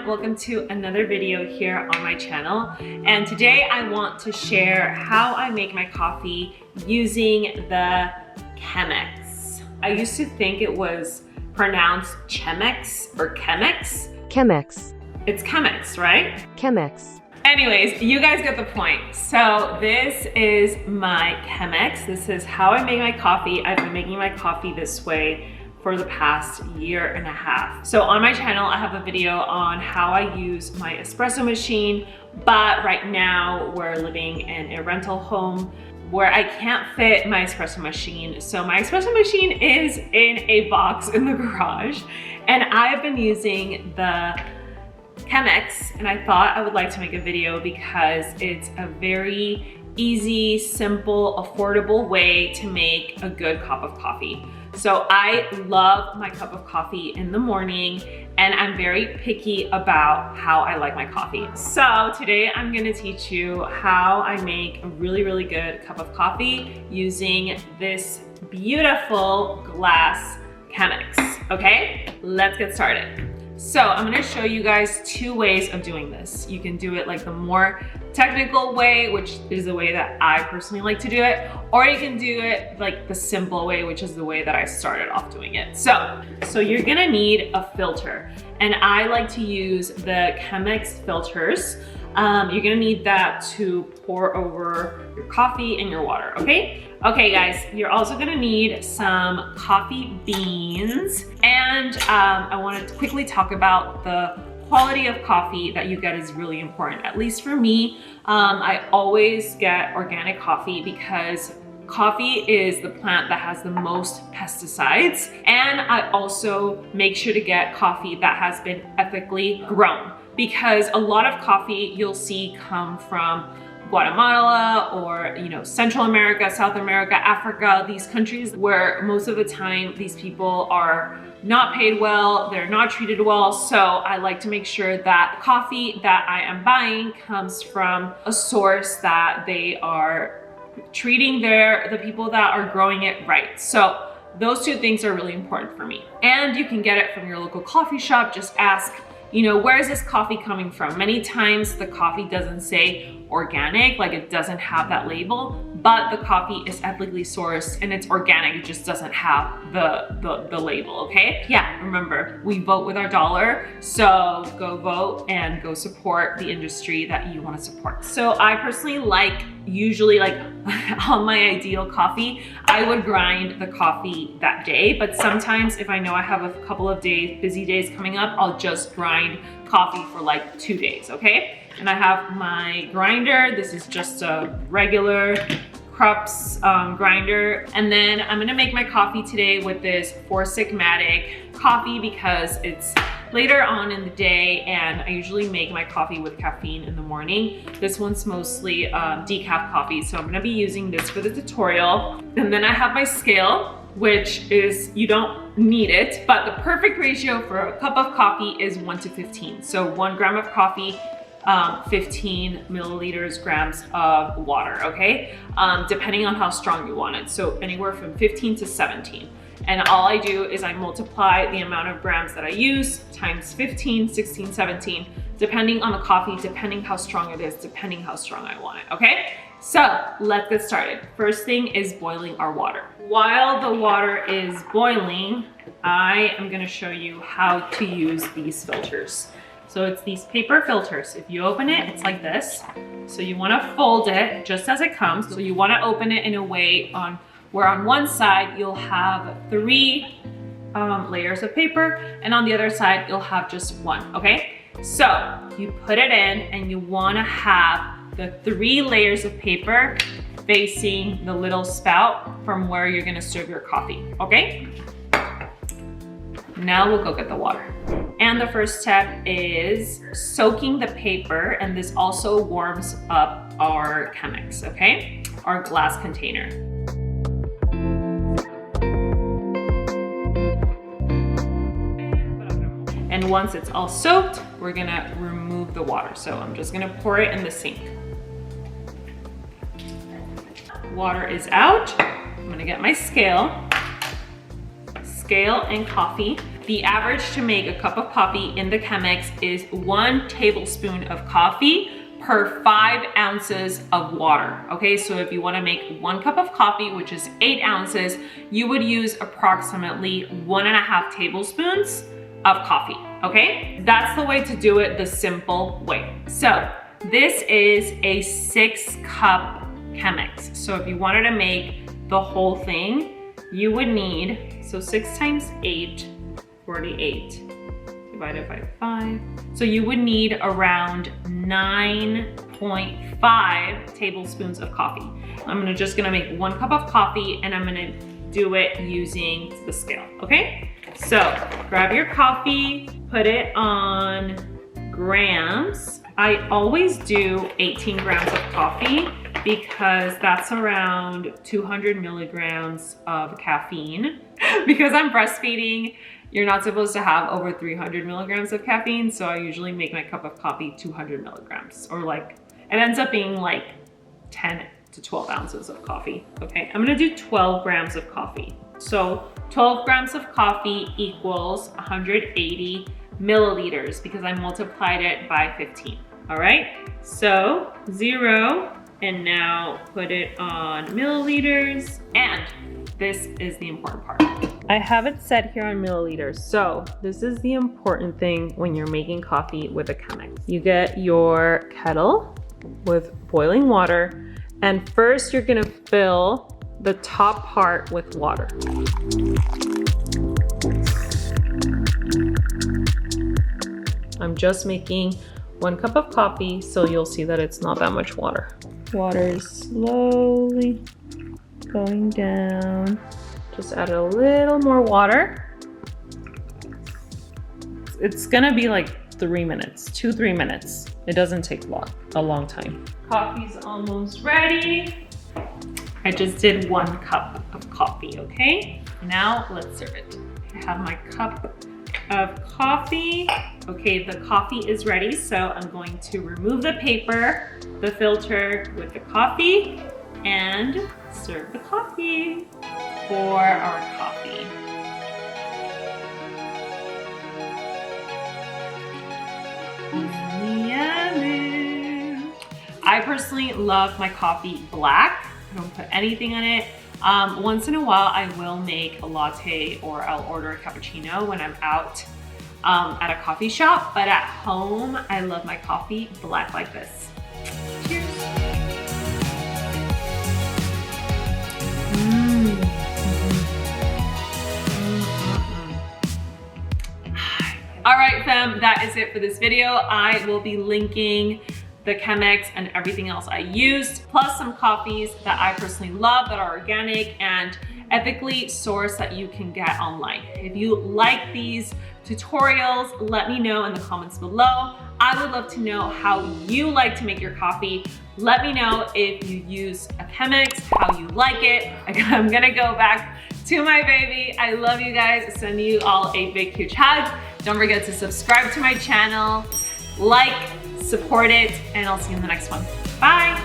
welcome to another video here on my channel. And today I want to share how I make my coffee using the Chemex. I used to think it was pronounced Chemex or Chemex. Chemex. It's Chemex, right? Chemex. Anyways, you guys get the point. So this is my Chemex. This is how I make my coffee. I've been making my coffee this way for the past year and a half. So on my channel, I have a video on how I use my espresso machine, but right now we're living in a rental home where I can't fit my espresso machine. So my espresso machine is in a box in the garage, and I've been using the Chemex, and I thought I would like to make a video because it's a very easy, simple, affordable way to make a good cup of coffee. So I love my cup of coffee in the morning, and I'm very picky about how I like my coffee. So today I'm gonna teach you how I make a really, really good cup of coffee using this beautiful glass Chemex, okay? Let's get started. So I'm gonna show you guys two ways of doing this. You can do it like the more technical way, which is the way that I personally like to do it, or you can do it like the simple way, which is the way that I started off doing it. So you're gonna need a filter, and I like to use the Chemex filters. You're gonna need that to pour over your coffee and your water, okay? Okay guys, you're also gonna need some coffee beans, and I wanna quickly talk about the quality of coffee that you get is really important. At least for me, I always get organic coffee because coffee is the plant that has the most pesticides, and I also make sure to get coffee that has been ethically grown, because a lot of coffee you'll see come from Guatemala or Central America, South America, Africa, these countries where most of the time these people are not paid well, they're not treated well. So I like to make sure that coffee that I am buying comes from a source that they are treating the people that are growing it right. So those two things are really important for me. And you can get it from your local coffee shop. Just ask, where is this coffee coming from? Many times the coffee doesn't say organic, like it doesn't have that label, but the coffee is ethically sourced and it's organic. It just doesn't have the label, okay? Yeah, remember, we vote with our dollar, so go vote and go support the industry that you want to support. So I personally usually on my ideal coffee, I would grind the coffee that day, but sometimes if I know I have a couple of busy days coming up, I'll just grind coffee for like 2 days, okay? And I have my grinder. This is just a regular Krups grinder. And then I'm gonna make my coffee today with this Four Sigmatic coffee because it's later on in the day, and I usually make my coffee with caffeine in the morning. This one's mostly decaf coffee, so I'm gonna be using this for the tutorial. And then I have my scale, which is, you don't need it, but the perfect ratio for a cup of coffee is 1:15. So 1 gram of coffee, 15 grams of water, okay? Depending on how strong you want it. So anywhere from 15 to 17. And all I do is I multiply the amount of grams that I use times 15, 16, 17, depending on the coffee, depending how strong it is, depending how strong I want it, okay? So let's get started. First thing is boiling our water. While the water is boiling, I am gonna show you how to use these filters. So it's these paper filters. If you open it, it's like this. So you wanna fold it just as it comes. So you wanna open it in a way where on one side you'll have 3 layers of paper, and on the other side you'll have just 1, okay? So you put it in, and you wanna have the 3 layers of paper facing the little spout from where you're gonna serve your coffee, okay? Now we'll go get the water. And the first step is soaking the paper, and this also warms up our Chemex, okay? Our glass container. And once it's all soaked, we're gonna remove the water. So I'm just gonna pour it in the sink. Water is out. I'm gonna get my scale and coffee. the average to make a cup of coffee in the Chemex is 1 tablespoon of coffee per 5 ounces of water. Okay, so if you want to make 1 cup of coffee, which is 8 ounces, you would use approximately 1.5 tablespoons of coffee. Okay, that's the way to do it the simple way. So this is a 6-cup Chemex. So if you wanted to make the whole thing, you would need, so 6 times 8, 48, divided by 5. So you would need around 9.5 tablespoons of coffee. I'm just gonna make 1 cup of coffee and I'm gonna do it using the scale, okay? So grab your coffee, put it on grams. I always do 18 grams of coffee because that's around 200 milligrams of caffeine. Because I'm breastfeeding, you're not supposed to have over 300 milligrams of caffeine, so I usually make my cup of coffee 200 milligrams, or like, it ends up being like 10 to 12 ounces of coffee, okay? I'm gonna do 12 grams of coffee. So 12 grams of coffee equals 180 milliliters because I multiplied it by 15, all right? So 0, and now put it on milliliters, and this is the important part. I have it set here on milliliters. So this is the important thing when you're making coffee with a Chemex. You get your kettle with boiling water, and first you're gonna fill the top part with water. I'm just making 1 cup of coffee, so you'll see that it's not that much water. Water is slowly going down. Just add a little more water. It's gonna be like 3 minutes, 2-3 minutes. It doesn't take a long time. Coffee's almost ready. I just did 1 cup of coffee, okay? Now let's serve it. I have my cup of coffee. Okay, the coffee is ready, so I'm going to remove the paper, the filter with the coffee, and serve the coffee for our coffee. Yummy. I personally love my coffee black. I don't put anything in it. Once in a while, I will make a latte or I'll order a cappuccino when I'm out at a coffee shop, but at home, I love my coffee black like this. Cheers. All right, fam, that is it for this video. I will be linking the Chemex and everything else I used, plus some coffees that I personally love that are organic and ethically sourced that you can get online. If you like these tutorials, let me know in the comments below. I would love to know how you like to make your coffee. Let me know if you use a Chemex, how you like it. I'm gonna go back to my baby. I love you guys. Send you all a big, huge hug. Don't forget to subscribe to my channel, like, support it, and I'll see you in the next one. Bye.